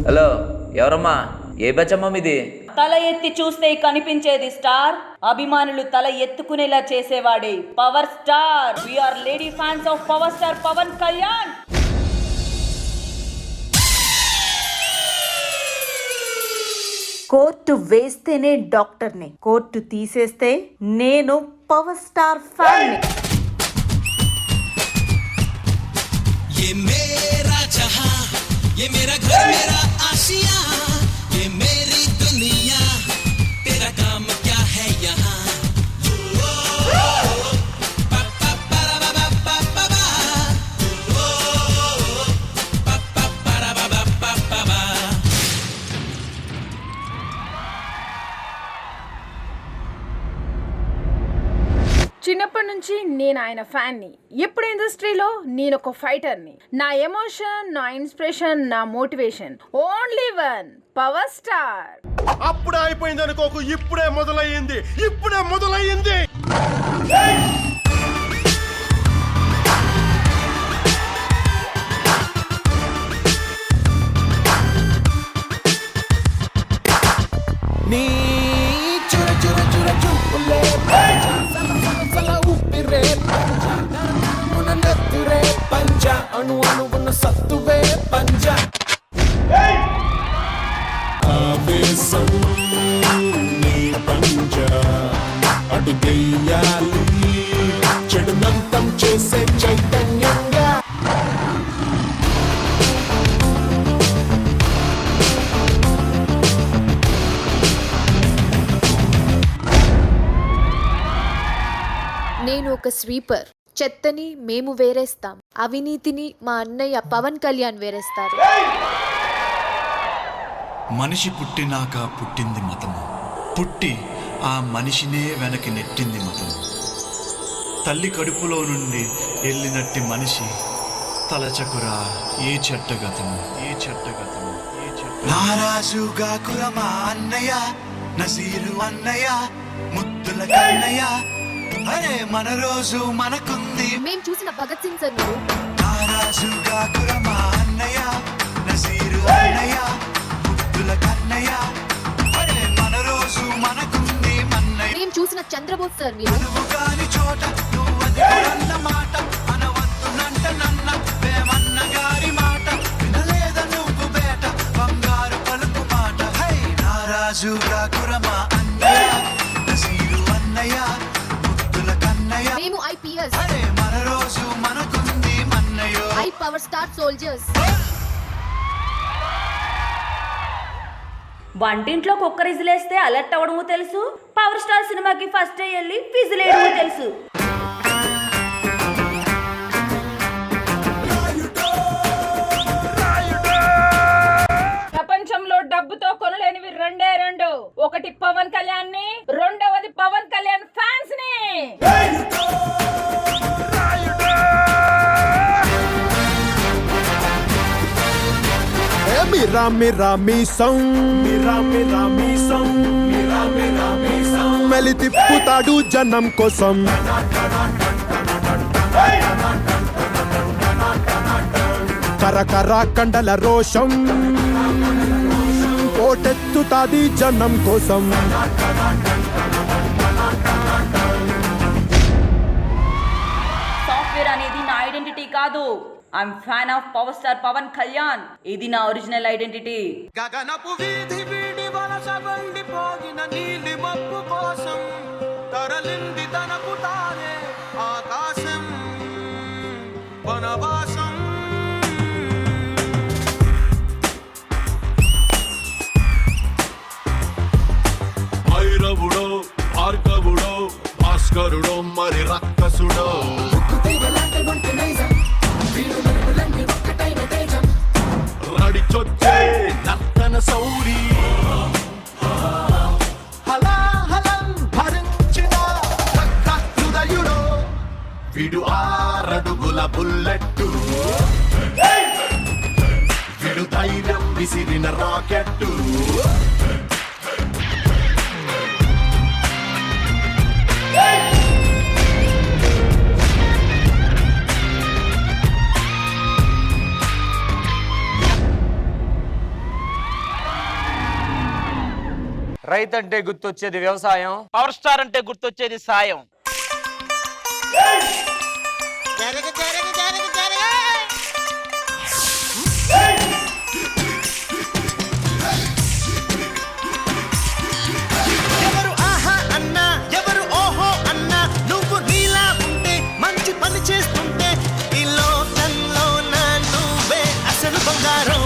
Hello, ఎవరమ్మా? ఏ బచ్చమ్మా మీది? తల ఎత్తి చూస్తే కనిపించేది స్టార్, అభిమానులు తల ఎత్తుకునేలా చేసేవాడే power star. We're lady fans of power star Pawan Kalyan. కోర్టు వేస్తేనే డాక్టర్ని, కోర్టు తీసేస్తే నేను పవర్ స్టార్ ఫ్యాన్. ये मेरा जहां, ये मेरा घर, मेरा आशिया, ये मेरी दुनिया, तेरा काम क्या है यहाँ? చిన్నప్పటి నుంచి నేను ఆయన ఫ్యాన్ని. ఇప్పుడు ఇండస్ట్రీలో నేను ఒక ఫైటర్ని. నా ఎమోషన్, నా ఇన్స్పిరేషన్, నా motivation only one, power star. అప్పుడే అయిపోయింది అనుకోకు, ఇప్పుడే మొదలయ్యింది. నీ చుర చుర చుర చూపులే సల ఊపిరే మన నెత్తురే పంజ అణు అణువున సత్తువే పంజ ఆవేశం నీ పంజ అడుగేయాలి చెడునంతం చేసే చైతన్యంగా. నేను ఒక స్వీపర్. చెత్తని మేము వేరేస్తాం, అవినీతిని మా అన్నయ్య పవన్ కళ్యాణ్ వేరేస్తారు. మనిషి పుట్టినాక పుట్టింది మతము, పుట్టి ఆ మనిషినే వెనక్కి నెట్టింది మతము. తల్లి కడుపులో నుండి వెళ్ళినట్టి మనిషి తలచకురా ఏ చెట్టగతము, ఏ చెట్టగతము, ఏ చెట్ట. నారాజుగా కురమా అన్నయ్య, నసీరు అన్నయ్య, ముద్దుల కన్నయ్య, అరే మన రోజు మనకుంది. మేం చూసిన భగత్ సింగ్ సార్ నువ్వు. నారాజుగా కురమా అన్నయ్య, నసీరు అన్నయ్య, ముద్దుల కన్నయ్య, అరే మన రోజు మనకుంది మన్నయ్య. మేం చూసిన చంద్రబోస్ సార్ మీరు. నువ్వు కాని చోట నువ్వది అన్న మాట అనవద్దునంట నన్న వేమన్న గారి మాట వినలేద నువ్వు బేట బంగారు పలుకు మాట. హై నారాజుగా కురమా అన్నయ్య, నసీరు అన్నయ్య, మేము ఐపీఎస్, అరే మన రోజు మనకుంది మన్నయ్యో. I power star soldiers. వంటింట్లో కుక్కర్ విజిలేస్తే అలర్ట్ అవ్వడము తెలుసు, పవర్ స్టార్ సినిమాకి ఫస్ట్ డే వెళ్ళి విజిలేయడము తెలుసు. ప్రపంచంలో డబ్బుతో కొనలేనివి రెండే రెండు, ఒకటి పవన్ కళ్యాణ్ ని, రెండవది పవన్ కళ్యాణ్ ఫ్యాన్స్ ని. మీరా మీరా మీసం, మెలి తిప్పుతాడు జనం కోసం. కరకర కండల రోషం కోటెత్తుతాది జనం కోసం. సాఫ్ట్వేర్ అనేది నా ఐడెంటిటీ కాదు. I'm fan of power star Pawan Kalyan. ఇది నా ఒరిజినల్ ఐడెంటిటీ. గగనపు వీధి వీడి వలస వండిపోగిన నీలి మబ్బు కోసం తరలింది తనకు తానే ఆకాశం వనవాసం. భైరవుడో భార్గవుడో భాస్కరుడో మరి రక్కసుడో నడిచొచ్చే నర్తన సౌరి హలాహలం భరించిన హృదయుడో విడు 6 అడుగుల బుల్లెట్టు, విడు ధైర్యం విసిరిన రాకెట్టు. రైతు అంటే గుర్తొచ్చేది వ్యవసాయం, పవర్ స్టార్ అంటే గుర్తొచ్చేది సాయం. ఎవరు ఆహా అన్నా ఎవరు ఓహో అన్నా నువ్వు నీలా ఉంటే మంచి పని చేస్తుంటే ఈ లోకంలో నా నువ్వే అసలు బంగారం.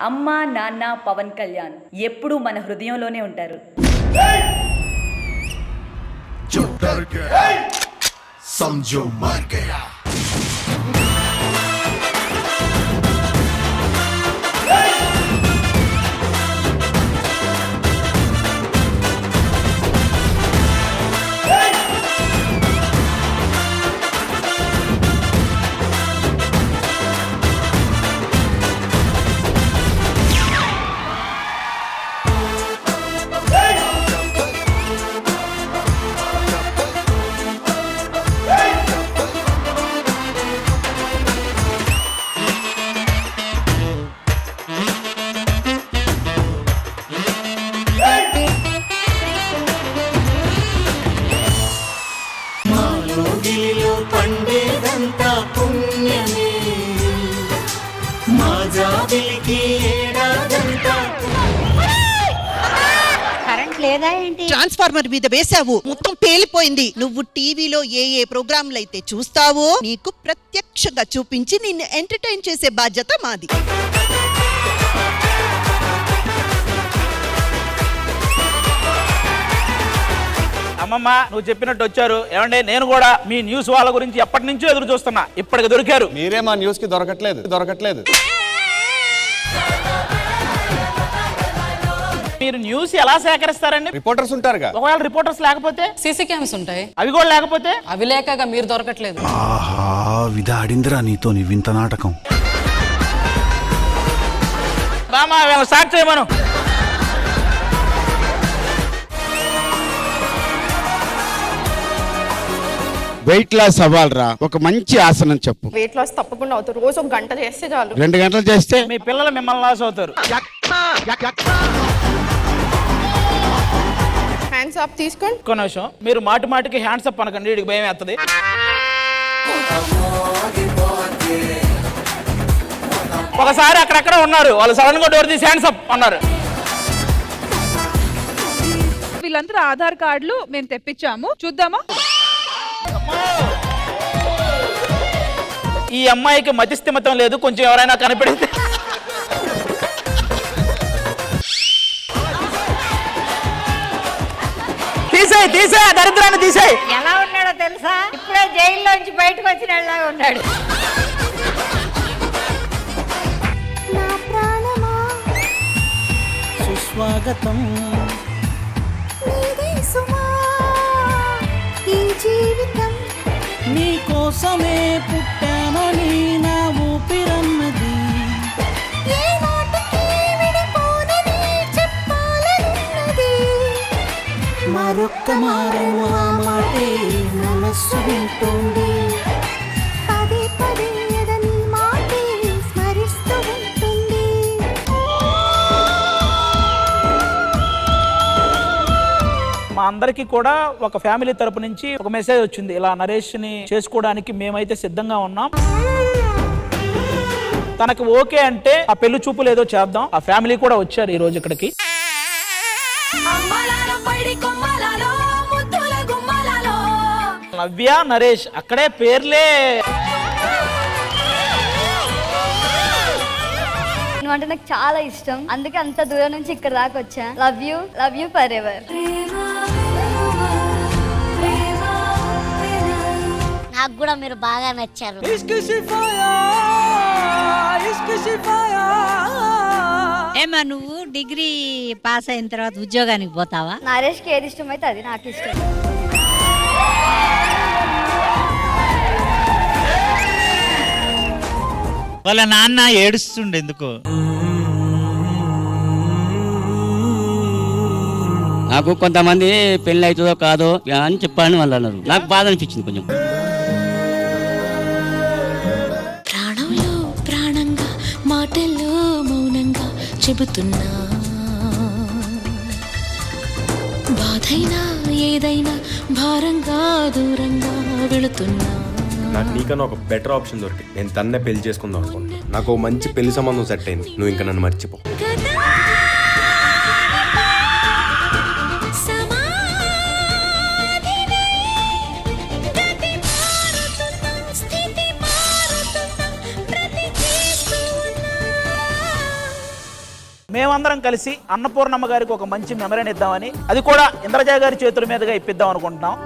అమ్మ నాన్న పవన్ కళ్యాణ్ ఎప్పుడూ మన హృదయంలోనే ఉంటారు. जो डर गया समझो मर गया. పండేదంతా పుణ్యమే మా జాబిలికి ఏడాదంతా. కరెంట్ లేదా ఏంటి? ట్రాన్స్ఫార్మర్ మీద వేసావు, మొత్తం పేలిపోయింది. నువ్వు టీవీలో ఏ ఏ ప్రోగ్రాంలు అయితే చూస్తావో నీకు ప్రత్యక్షంగా చూపించి నిన్ను ఎంటర్టైన్ చేసే బాధ్యత మాది. అమ్మమ్మ నువ్వు చెప్పినట్టు వచ్చారు. ఏమంటే నేను కూడా మీ న్యూస్ వాళ్ళ గురించి ఎప్పటి నుంచో ఎదురు చూస్తున్నా, ఇప్పటికి దొరికారు. మీరే మా న్యూస్ కి దొరకట్లేదు. మీరు న్యూస్ ఎలా సేకరిస్తారండి? రిపోర్టర్స్ ఉంటారుగా. ఒకవేళ రిపోర్టర్స్ లేకపోతే సీసీ క్యామ్స్ ఉంటాయి, అవి కూడా లేకపోతే? అవి లేకగా మీరు దొరకట్లేదు. ఆహా విధాడిందిరా నీతో నీ వింత నాటకం. బామా స్టార్ట్ చేయమను. వెయిట్ లాస్ అవ్వాలరా, ఒక మంచి ఆసనం చెప్పు. వెయిట్ లాస్ తప్పకుండా అవుతారు. రోజు 1 గంట చేస్తే చాలు. 2 గంటలు చేస్తే మీ పిల్లలు మిమ్మల్ని లాస్ అవుతారు. హ్యాండ్స్ అప్ తీసుకోండి. ఒక్క నిమిషం, మీరు మాటి మాటికి హ్యాండ్స్ అప్ అనకండి, వీడికి భయం వేస్తుంది. ఒకసారి అక్కడక్కడ ఉన్నారు వాళ్ళు, సడన్ గా డోర్ తీసి హ్యాండ్స్ అప్ అన్నారు. వీళ్ళందరూ ఆధార్ కార్డులు మేము తెప్పించాము, చూద్దామా? ఈ అమ్మాయికి మతిస్థిమితం లేదు, కొంచెం ఎవరైనా కనిపెడితే. తీసే దరిద్రాన్ని తీసేయ్. ఎలా ఉన్నాడో తెలుసా? ఇప్పుడే జైల్లోంచి బయటకు వచ్చినలా ఉన్నాడు. సుస్వాగతం. నీ కోసమే పుట్టానని నా ఊపిరన్నది. మరొక్క మారను ఆ మాటే మనస్సు వింటుంది. పదే పదే నీ మాటే స్మరిస్తూ ఉంటుంది. మా అందరికి కూడా ఒక ఫ్యామిలీ తరపు నుంచి ఒక మెసేజ్ వచ్చింది, ఇలా నరేష్ ని చేసుకోవడానికి మేమైతే సిద్ధంగా ఉన్నాం. తనకు ఓకే అంటే ఆ పెళ్లి చూపులు ఏదో చేద్దాం. ఆ ఫ్యామిలీ కూడా వచ్చారు ఈ రోజు ఇక్కడికి. నవ్య నరేష్ అక్కడే పేర్లే. నువ్వు అంటే నాకు చాలా ఇష్టం, అందుకే అంత దూరం నుంచి ఇక్కడ దాకా వచ్చా. Love you for ever. నాకు కూడా మీరు బాగా నచ్చారు. ఏమా నువ్వు డిగ్రీ పాస్ అయిన తర్వాత ఉద్యోగానికి పోతావా? నరేష్ కి ఏది ఇష్టం అయితే అది నాకు ఇష్టం. వాళ్ళ నాన్న ఏడుస్తుండే ఎందుకో. నాకు కొంతమంది పెళ్లి అవుతుందో కాదో అని చెప్పాలని వాళ్ళు అన్నారు. నాకు బాధ అనిపించింది కొంచెం. ప్రాణంలో ప్రాణంగా మాటల్లో మౌనంగా చెబుతున్నా, బాధైనా ఏదైనా భారంగా దూరంగా వెళుతున్నా. నాకు నీకన్నా ఒక బెటర్ ఆప్షన్ దొరికింది. నేను తన్నే పెళ్లి చేసుకుందాం అనుకుంటున్నా. నాకు మంచి పెళ్లి సంబంధం సెట్ అయింది. నువ్వు ఇంకా నన్ను మర్చిపో. మేమందరం కలిసి అన్నపూర్ణమ్మ గారికి ఒక మంచి మెమరీని ఇద్దామని, అది కూడా ఇంద్రజ గారి చేతుల మీదుగా ఇప్పిద్దాం అనుకుంటున్నాం.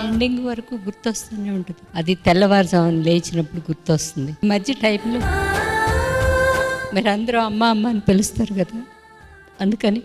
ఎండింగ్ వరకు గుర్తొస్తూనే ఉంటుంది. అది తెల్లవారుజామున లేచినప్పుడు గుర్తొస్తుంది. ఈ మధ్య టైంలో మీరు అందరూ అమ్మ అమ్మ అని పిలుస్తారు కదా, అందుకని